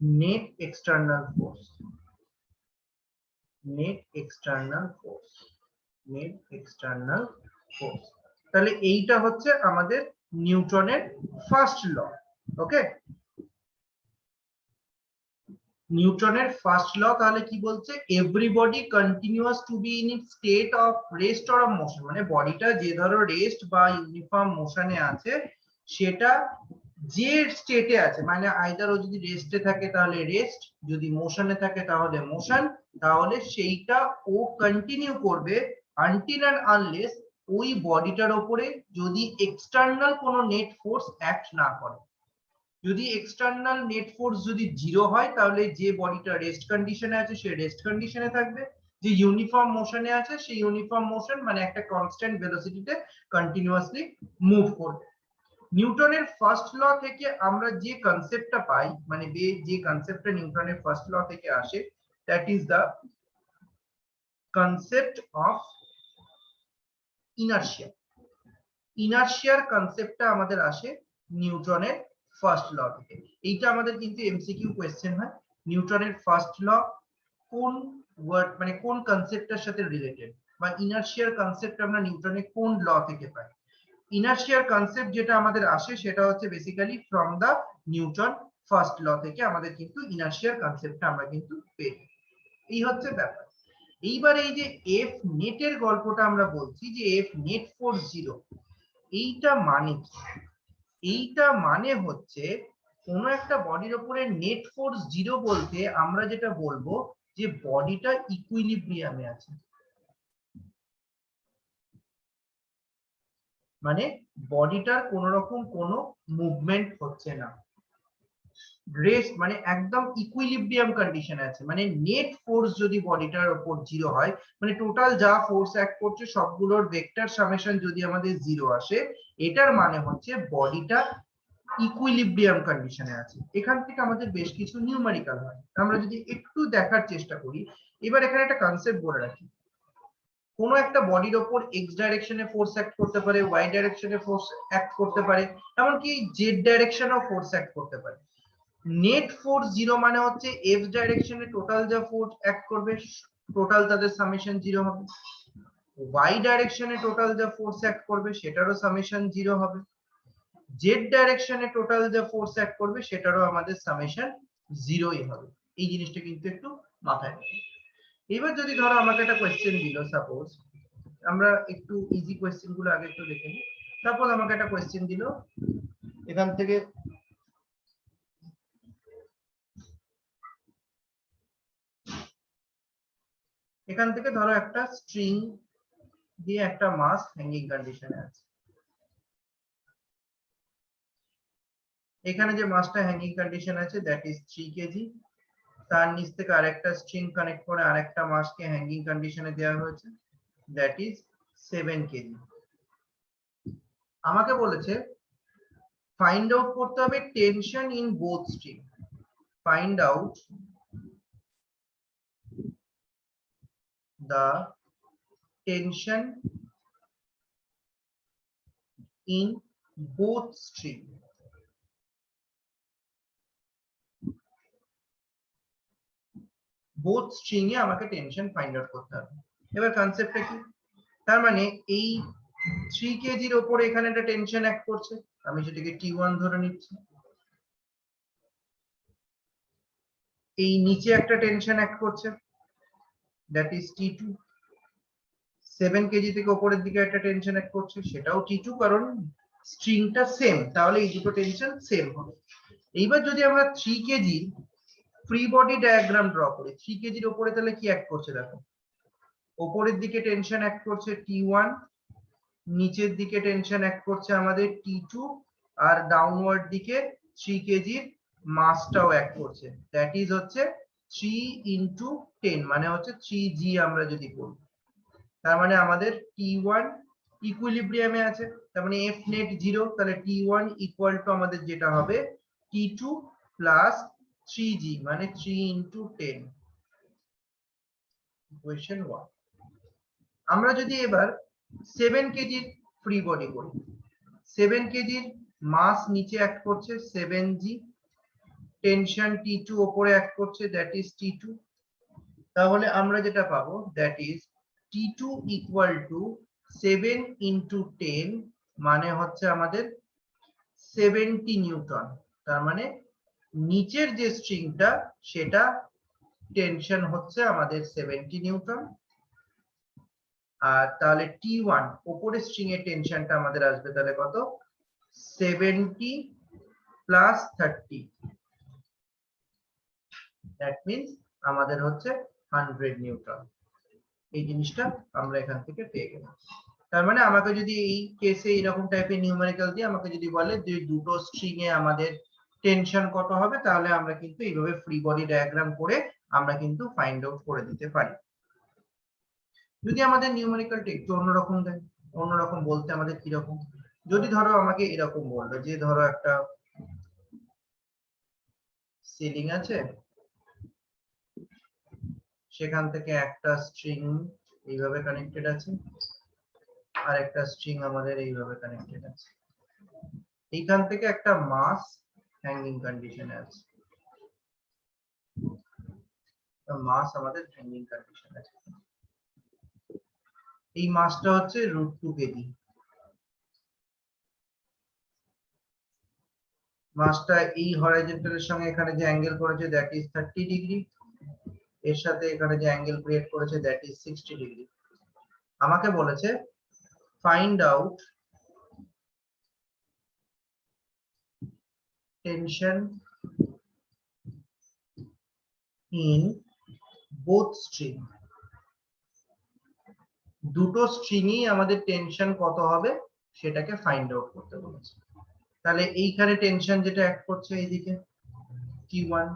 net external force. তাহলে এইটা হচ্ছে আমাদের নিউটনের ফার্স্ট ল। ওকে, নিউটনের ফার্স্ট ল তাহলে কি বলছে, everybody continuous to be in it state of rest or of motion, মানে বডিটা যে ধরো রেস্ট বা ইউনিফর্ম মোশনে আছে সেটা যে স্টেটে আছে, মানে আইদার ও যদি রেস্টে থাকে তাহলে রেস্ট, যদি মোশনে থাকে তাহলে মোশন, তাহলে সেইটা ও কন্টিনিউ করবে আনটিল এন্ড আনলেস ওই বডিটার উপরে যদি এক্সটার্নাল কোনো নেট ফোর্স অ্যাক্ট না করে। যদি এক্সটার্নাল নেট ফোর্স যদি জিরো হয় তাহলে যে বডিটা রেস্ট কন্ডিশনে আছে সে রেস্ট কন্ডিশনে থাকবে, যে ইউনিফর্ম মোশনে আছে সেই ইউনিফর্ম মোশন মানে একটা কনস্ট্যান্ট ভেলোসিটিতে কন্টিনিউয়াসলি মুভ করবে। নিউটনের ফার্স্ট ল থেকে আমরা যে কনসেপ্টটা পাই, মানে যে কনসেপ্টটা নিউটনের ফার্স্ট ল থেকে আসে, that is the concept of inertia. ইনার্শিয়ার কনসেপ্টটা আমাদের আসে নিউটনের ফার্স্ট ল থেকে। এইটা আমাদের কিন্তু এমসিকিউ কোশ্চেন হয়, নিউটনের ফার্স্ট ল কোন ওয়ার্ড মানে কোন কনসেপ্টটার সাথে রিলেটেড, বা ইনার্শিয়ার কনসেপ্ট আমরা নিউটনের কোন ল থেকে পাই। ইনার্শিয়ার কনসেপ্ট যেটা আমাদের আসে সেটা হচ্ছে basically from the Newton first law থেকে আমাদের কিন্তু ইনার্শিয়ার কনসেপ্টটা আমরা কিন্তু পেই। এই হচ্ছে ব্যাপার। এইবার এই যে এফ নেটের গল্পটা আমরা বলছি যে এফ নেট ফোর্স জিরো, এইটা মানে কি? এইটা মানে হচ্ছে কোন একটা বডির উপরে নেট ফোর্স জিরো বলতে আমরা যেটা বলবো যে বডিটা ইকুইলিব্রিয়ামে আছে, মানে বডিটার কোন রকম কোনো মুভমেন্ট হচ্ছে না, রেস্ট মানে একদম ইকুইলিব্রিয়াম কন্ডিশনে আছে। মানে নেট ফোর্স যদি বডিটার উপর জিরো হয়, মানে টোটাল যা ফোর্স অ্যাক্ট করছে সবগুলোর ভেক্টর সামেশন যদি আমাদের জিরো আসে, এটার মানে হচ্ছে বডিটা ইকুইলিব্রিয়াম কন্ডিশনে আছে। এখান থেকে আমাদের বেশ কিছু নিউমেরিক্যাল হয়, আমরা যদি একটু দেখার চেষ্টা করি। এবার এখানে একটা কনসেপ্ট বলে রাখি, কোনো একটা বডির ওপর এক্স ডাইরেকশনে ফোর্স অ্যাক্ট করতে পারে, ওয়াই ডাইরেকশনে ফোর্স অ্যাক্ট করতে পারে, এমনকি জেড ডাইরেকশনেও ফোর্স অ্যাক্ট করতে পারে। নেট ফোর্স জিরো মানে হচ্ছে এক্স ডাইরেকশনে টোটাল যা ফোর্স অ্যাক্ট করবে টোটাল তাদের সামেশন জিরো হবে, ওয়াই ডাইরেকশনে টোটাল যা ফোর্স অ্যাক্ট করবে সেটারও সামেশন জিরো হবে, জেড ডাইরেকশনে টোটাল যা ফোর্স অ্যাক্ট করবে সেটারও আমাদের সামেশন জিরোই হবে। এই জিনিসটা কিন্তু একটু মাথায় রাখবেন। এবার যদি ধরো আমাকে একটা কোয়েশ্চেন দিল, সাপোজ আমরা একটু ইজি কোয়েশ্চেন গুলো আগে একটু দেখে নিই। সাপোজ আমাকে একটা কোয়েশ্চেন দিল, এখান থেকে ধরো একটা স্ট্রিং দিয়ে একটা মাস হ্যাঙ্গিং কন্ডিশনে আছে। এখানে যে মাসটা হ্যাঙ্গিং কন্ডিশন আছে দ্যাট ইজ 3 কেজি, তার নিচ থেকে আরেকটা স্ট্রিং কানেক্ট করে আরেকটা মাসকে হ্যাঙ্গিং কন্ডিশনে দেওয়া হয়েছে দ্যাট ইজ 7 কেজি। আমাকে বলেছে ফাইন্ড আউট করতে হবে tension in both string, find out the tension in both string। Both string এ আমাকে টেনশন ফাইন্ড আউট করতে হবে। এবার কনসেপ্টটা কি, তার মানে এই 3 কেজির উপরে এখানে একটা টেনশন অ্যাক্ট করছে, আমি সেটাকে T1 ধরে নিচ্ছি। এই নিচে একটা টেনশন অ্যাক্ট করছে, দ্যাট ইজ T2। 7 কেজি থেকে উপরের দিকে একটা টেনশন অ্যাক্ট করছে, সেটাও T2, কারণ স্ট্রিংটা সেম, তাহলে এই দুটো টেনশন সেম হবে। এইবার যদি আমরা 3 KG free body diagram draw করি, 3 কেজির উপরে তাহলে কি অ্যাক্ট করছে দেখো, উপরের দিকে টেনশন অ্যাক্ট করছে T1, নিচের দিকে টেনশন অ্যাক্ট করছে আমাদের T2, আর ডাউনওয়ার্ড দিকে 3 কেজির মাসটাও অ্যাক্ট করছে, দ্যাট ইজ হচ্ছে 3 ইনটু 10, মানে হচ্ছে 3G আমরা যদি বলি। তার মানে আমাদের T1 ইকুইলিব্রিয়ামে আছে, তার মানে F net 0, তাহলে T1 ইকুয়াল টু আমাদের যেটা হবে T2 প্লাস 3G, মানে 3 ইনটু 10, ইকুয়েশন 1। আমরা যদি এবার 7 কেজির ফ্রি বডি করি, 7 কেজির মাস নিচে অ্যাক্ট করছে 7G, টেনশন T2 উপরে অ্যাক্ট করছে, দ্যাট ইজ T2। তাহলে আমরা যেটা পাবো that is T2 equal to 7 into 10, মানে হচ্ছে আমাদের 70 নিউটন। তার মানে নিচের যে স্ট্রিংটা সেটা টেনশন হচ্ছে আমাদের 70 নিউটন, আর তাহলে T1 উপরের স্ট্রিং এর টেনশনটা আমাদের আসবে তাহলে কত, 70 প্লাস 30, দ্যাট মিন্স আমাদের হচ্ছে 100 নিউটন। এই জিনিসটা আমরা এখান থেকে পেয়ে গেলাম। তার মানে আমাকে যদি এই কেসে এরকম টাইপের নিউমেরিক্যাল দিয়ে আমাকে যদি বলে যে দুটো স্ট্রিং এ আমাদের টেনশন কত হবে, তাহলে আমরা কিন্তু এইভাবে ফ্রি বডি ডায়াগ্রাম করে আমরা কিন্তু ফাইন্ড আউট করে দিতে পারি। যদি আমাদের নিউমেরিক্যালটা একটু অন্যরকম দেয়, অন্যরকম বলতে আমাদের কিরকম, যদি ধরো আমাকে এরকম বলবে যে ধরো একটা সিলিং আছে, সেখান থেকে একটা স্ট্রিং এইভাবে কানেক্টেড আছে, আর একটা স্ট্রিং আমাদের এইভাবে কানেক্টেড আছে, এইখান থেকে একটা মাস হ্যাঙ্গিং কন্ডিশনে আছে, মাস আমাদের হ্যাঙ্গিং কন্ডিশন আছে, এই মাসটা হচ্ছে √2 কেজি। মাসটা এই হরাইজন্টালের সঙ্গে এখানে যে অ্যাঙ্গেল করেছে দ্যাট ইজ 30 ডিগ্রি, এর সাথে এখানে যে অ্যাঙ্গেল ক্রিয়েট করেছে দ্যাট ইজ 60 ডিগ্রি। আমাকে বলেছে find out tension in both string, দুটো স্ট্রিংই আমাদের টেনশন কত হবে সেটাকে ফাইন্ড আউট করতে বলেছে। তাহলে এইখানে টেনশন যেটা অ্যাক্ট করছে এইদিকে T1,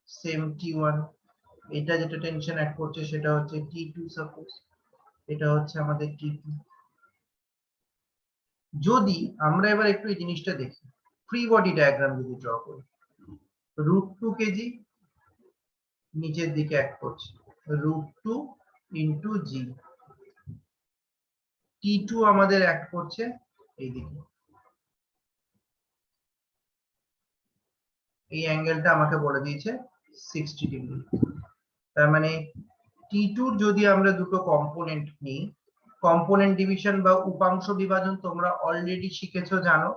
সেম T1, এটা যেটা টেনশন অ্যাক্ট করছে সেটা হচ্ছে T2, সাপোজ এটা হচ্ছে আমাদের T2। যদি আমরা এবার একটু এই জিনিসটা দেখি, ফ্রি বডি ডায়াগ্রাম যদি ড্র করি, √2 কেজি নিচের দিকে অ্যাক্ট করছে, √2 ইনটু G, T2 আমাদের অ্যাক্ট করছে এইদিকে, এই অ্যাঙ্গেলটা আমাকে বলে দিয়েছে 60 ডিগ্রি। তার মানে T2 যদি আমরা দুটো কম্পোনেন্ট নিই, কম্পোনেন্ট ডিভিশন বা উপাংশ বিভাজন তোমরা অলরেডি শিখেছো, জানো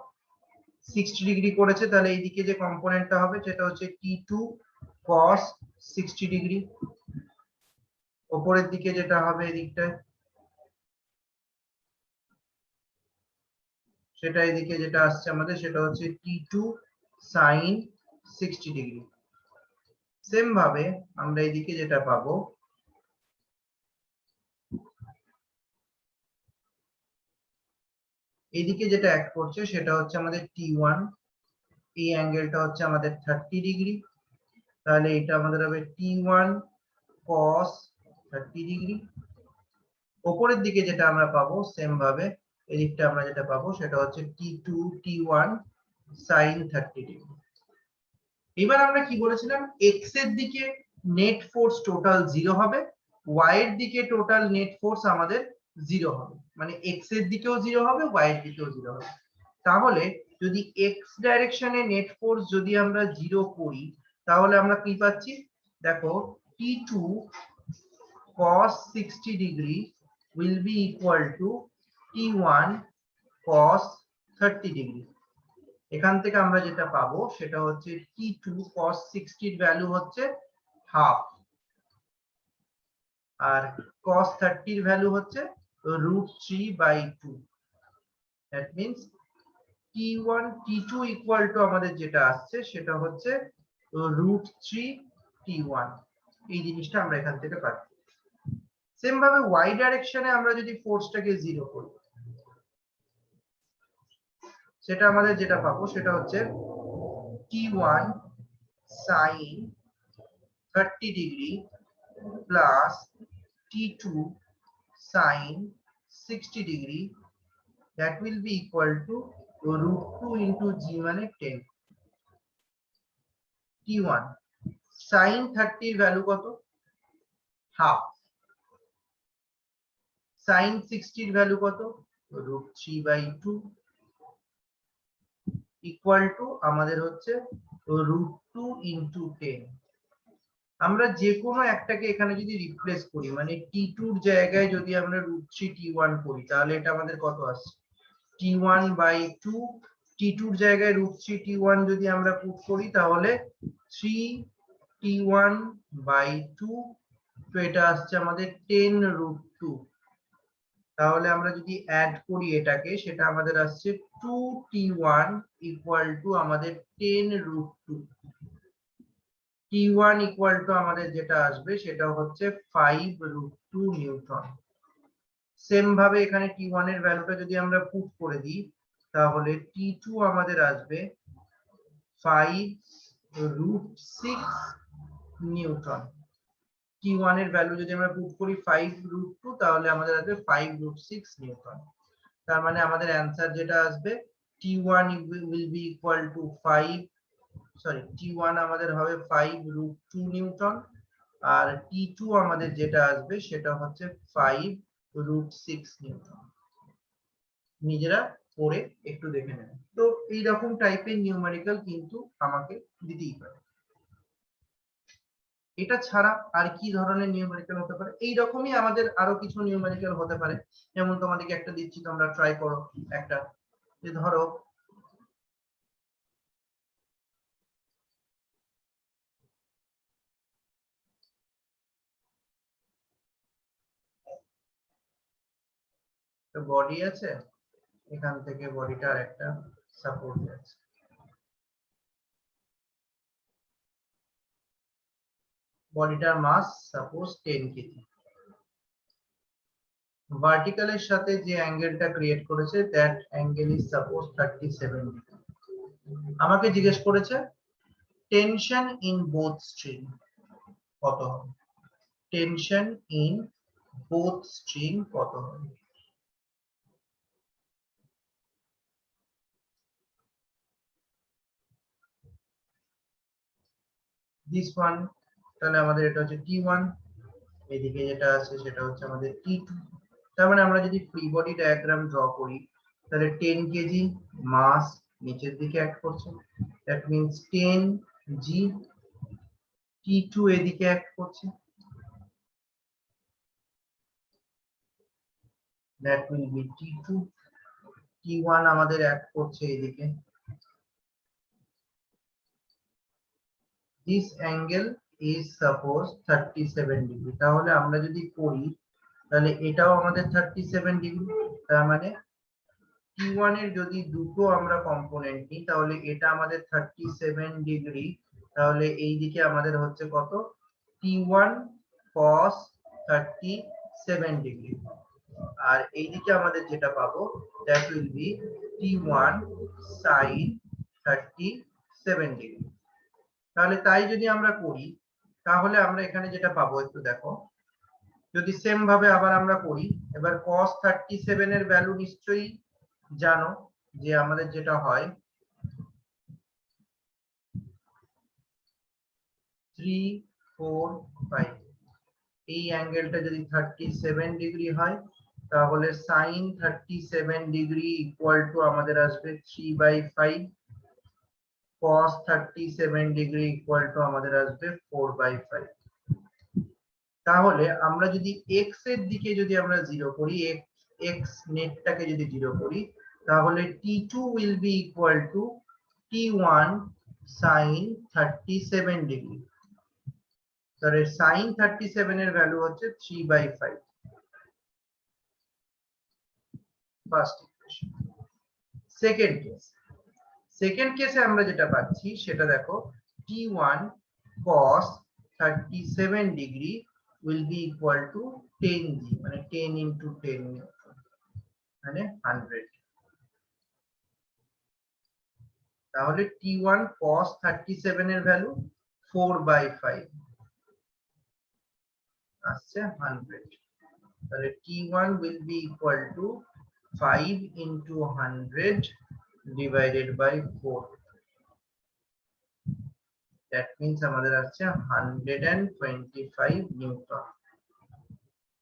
60 ডিগ্রি করেছে, তাহলে এইদিকে যে কম্পোনেন্টটা হবে সেটা হচ্ছে T2 cos 60 ডিগ্রি, উপরের দিকে যেটা হবে এদিকটায় সেটা এদিকে যেটা আসছে আমাদের সেটা হচ্ছে T2 sin 60 ডিগ্রি। সেম ভাবে আমরা এদিকে যেটা পাবো এদিকে যেটা অ্যাক্ট করছে সেটা হচ্ছে আমাদের T1, এই অ্যাঙ্গেলটা হচ্ছে আমাদের 30 ডিগ্রি, তাহলে এটা আমাদের হবে T1 cos 30 ডিগ্রি। উপরের দিকে যেটা আমরা পাবো সেম ভাবে এদিকটা আমরা যেটা পাবো সেটা হচ্ছে T2 T1 sin 30 ডিগ্রি। এবার আমরা কি বলেছিলাম, x এর দিকে নেট ফোর্স টোটাল 0 হবে, y এর দিকে টোটাল নেট ফোর্স আমাদের 0 হবে, মানে x এর দিকেও 0 হবে, y এর দিকেও 0 হবে। তাহলে যদি x ডাইরেকশনে নেট ফোর্স যদি আমরা 0 করি, তাহলে আমরা কি পাচ্ছি দেখো, T2 cos 60 degree will be equal to T1 cos 30 degree. এখান থেকে আমরা যেটা পাবো সেটা হচ্ছে T2 cos 60 এর ভ্যালু হচ্ছে হাফ, আর cos 30 এর ভ্যালু হচ্ছে √3/2। That means T1 T2 equal to আমাদের যেটা আসছে সেটা হচ্ছে √3 T1। এই জিনিসটা আমরা এখান থেকে পাচ্ছি। সেম ভাবে y ডাইরেকশনে আমরা যদি ফোর্সটাকে 0 করি, সেটা আমাদের যেটা পাবো সেটা হচ্ছে T1 sin 30 degree plus T2 sin 60 degree, that will be equal to √2 into g মানে 10। T1 sin 30 এর ভ্যালু কত? হাফ। sin 60 এর ভ্যালু কত? √3/2 ইকুয়াল টু আমাদের হচ্ছে √2 into 10। আমরা যে কোনো একটাকে এখানে যদি রিপ্লেস করি, মানে T2 এর জায়গায় যদি আমরা √3 T1 করি, তাহলে এটা আমাদের কত আসছে? T1/2। T2 এর জায়গায় √3 T1 যদি আমরা পুট করি তাহলে 3 T1/2, তো এটা আসছে আমাদের 10√2। তাহলে আমরা যদি অ্যাড করি এটাকে, সেটা আমাদের আসছে 2 T1 ইকুয়াল টু আমাদের 10√2। T1 ইকুয়াল টু আমাদের যেটা আসবে সেটা হচ্ছে 5√2 নিউটন। সেম ভাবে এখানে T1 এর ভ্যালুটা যদি আমরা পুট করে দিই তাহলে T2 আমাদের আসবে 5√6 নিউটন। T1 এর ভ্যালু যদি আমরা পুট করি 5√2, তাহলে আমাদের আসবে 5√6 নিউটন। তার মানে আমাদের অ্যানসার যেটা আসবে T1 will be equal to 5, sorry T1 আমাদের হবে 5√2 নিউটন, আর T2 আমাদের যেটা আসবে সেটা হচ্ছে 5√6 নিউটন। নিজেরা পড়ে একটু দেখে নেন। তো এই রকম টাইপের নিউমেরিক্যাল কিন্তু আমাকে দিতেই পারে। এটা ছাড়া আর কি ধরনের নিউমেরিক্যাল হতে পারে? এই রকমই আমাদের আরো কিছু নিউমেরিক্যাল হতে পারে। যেমন তোমাদেরকে একটা দিচ্ছি, তোমরা ট্রাই করো একটা, যে ধরো বডি আছে, এখান থেকে বডিটার একটা সাপোর্ট আছে। বডিটার মাস সাপোজ 10 কেজি। ভার্টিক্যালের সাথে যে অ্যাঙ্গেলটা ক্রিয়েট করেছে that angle is suppose 37 degree. আমাকে জিজ্ঞেস করেছে টেনশন ইন বোথ স্ট্রিং কত হবে। টেনশন ইন বোথ স্ট্রিং কত হবে? দিস ওয়ান, তাহলে আমাদের এটা হচ্ছে T1, এদিকে যেটা আছে সেটা হচ্ছে আমাদের T2। তার মানে আমরা যদি ফ্রি বডি ডায়াগ্রাম ড্র করি তাহলে 10 কেজি মাস নিচের দিকে অ্যাক্ট করছে, দ্যাট মিন্স 10 জি। T2 এদিকে অ্যাক্ট করছে, that will be T2। T1 আমাদের অ্যাক্ট করছে এদিকে। This angle is suppose 37 degree. তাহলে আমরা যদি করি তাহলে এটাও আমাদের 37 ডিগ্রি। তার মানে T1 এর যদি দুটো আমরা কম্পোনেন্ট নিই তাহলে এটা আমাদের 37 ডিগ্রি, তাহলে এই দিকে আমাদের হচ্ছে কত? T1 cos 37 ডিগ্রি, আর এই দিকে আমাদের যেটা পাবো that will be T1 sin 37 degree. তাহলে তাই যদি আমরা করি তাহলে আমরা এখানে যেটা পাবো একটু দেখো, যদি সেম ভাবে আবার আমরা করি, এবার cos 37 এর ভ্যালু নিশ্চয়ই জানো যে আমাদের যেটা হয় 3, 4, 5। এই অ্যাঙ্গেলটা যদি 37 ডিগ্রি হয় তাহলে sin 37 ডিগ্রি ইকুয়াল টু আমাদের আসবে 3/5, cos 37 ডিগ্রি ইকুয়াল টু আমাদের আসবে 4/5। তাহলে আমরা যদি x এর দিকে যদি আমরা 0 করি, x নেটটাকে যদি 0 করি, তাহলে t2 will be equal to t1 sin 37 degree. তাহলে sin 37 এর ভ্যালু হচ্ছে 3/5। First equation. সেকেন্ড কেসে আমরা যেটা পাচ্ছি সেটা দেখো, t1 cos 37 degree will be equal to 10g, মানে 10 into 10 মানে 100। তাহলে t1 cos 37 এর ভ্যালু 4/5 আসছে 100। তাহলে t1 will be equal to 5 into 100 divided by 4. That means আমাদের আসছে 125 নিউটন।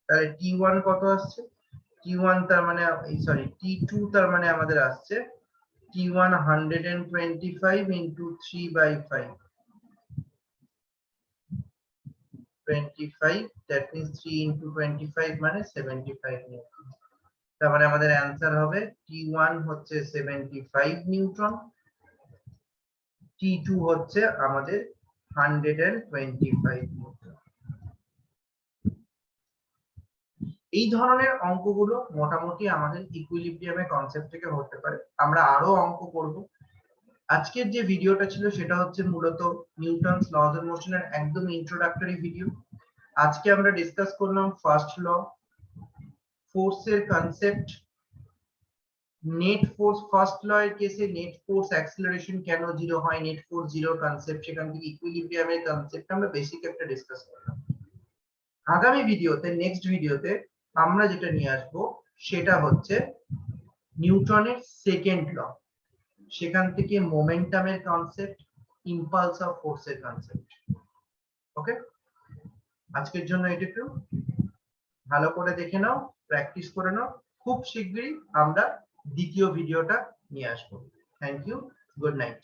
তাহলে t1 কত আসছে? t1 তার মানে সরি t2 তার মানে আমাদের আসছে t1 125 into 3/5, 25, that means 3 into 25 মানে 75 নিউটন। তার মানে আমাদের অ্যানসার হবে t1 হচ্ছে 75 নিউটন, t2 হচ্ছে আমাদের 125 নিউটন। এই ধরনের অঙ্কগুলো মোটামুটি আমাদের ইকুইলিব্রিয়ামের কনসেপ্ট থেকে হতে পারে। আমরা আরো অঙ্ক করব। আজকের যে ভিডিওটা ছিল সেটা হচ্ছে মূলত নিউটনস লজ অফ মোশনের একদম ইন্ট্রোডাক্টরি ভিডিও। আজকে আমরা ডিসকাস করলাম ফার্স্ট ল, ফোর্সের concept, net force. First law এর কেসে নেট ফোর্স অ্যাক্সিলারেশন কেন 0 হয়, নেট ফোর্স 0 কনসেপ্ট, সেখান থেকে ইকুইলিব্রিয়ামের কনসেপ্ট আমরা বেসিক একটা ডিসকাস করলাম। আগামী ভিডিওতে, নেক্সট ভিডিওতে আমরা যেটা নিয়ে আসবো সেটা হচ্ছে নিউটনের সেকেন্ড ল, সেখান থেকে মোমেন্টামের কনসেপ্ট, ইম্পালস অফ ফোর্সের কনসেপ্ট। ওকে, আজকের জন্য এটুকু। ভালো করে দেখে নাও, প্র্যাকটিস করে নাও। খুব শীঘ্রই আমরা দ্বিতীয় ভিডিওটা নিয়ে আসবো। Thank you, good night.